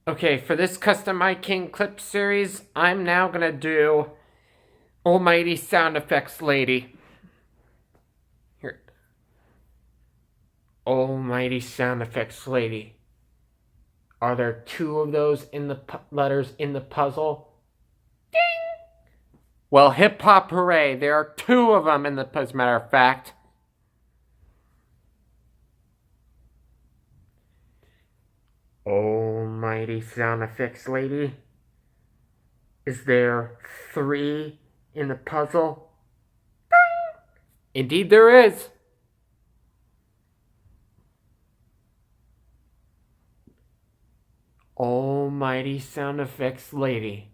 Okay, for this custom iking clip series, I'm now gonna do Almighty Sound Effects Lady. Here. Almighty Sound Effects Lady. Are there two of those in the letters in the puzzle? Ding! Well, hip hop hooray, there are two of them in the, as a matter of fact. Almighty Sound Effects Lady. Is there three in the puzzle? Ding! Indeed there is. Almighty Sound Effects Lady.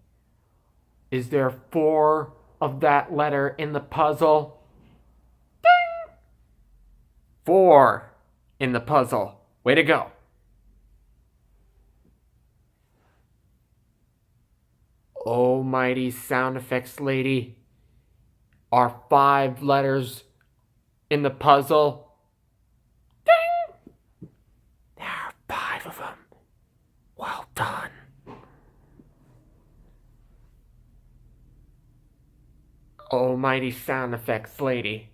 Is there four of that letter in the puzzle? Ding! Four in the puzzle. Way to go. Almighty Sound Effects Lady. Are five letters in the puzzle? Ding! There are five of them. Well done. Almighty Sound Effects Lady.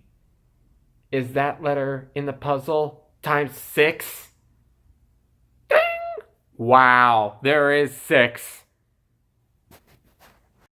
Is that letter in the puzzle times 6? Ding! Wow, there is 6.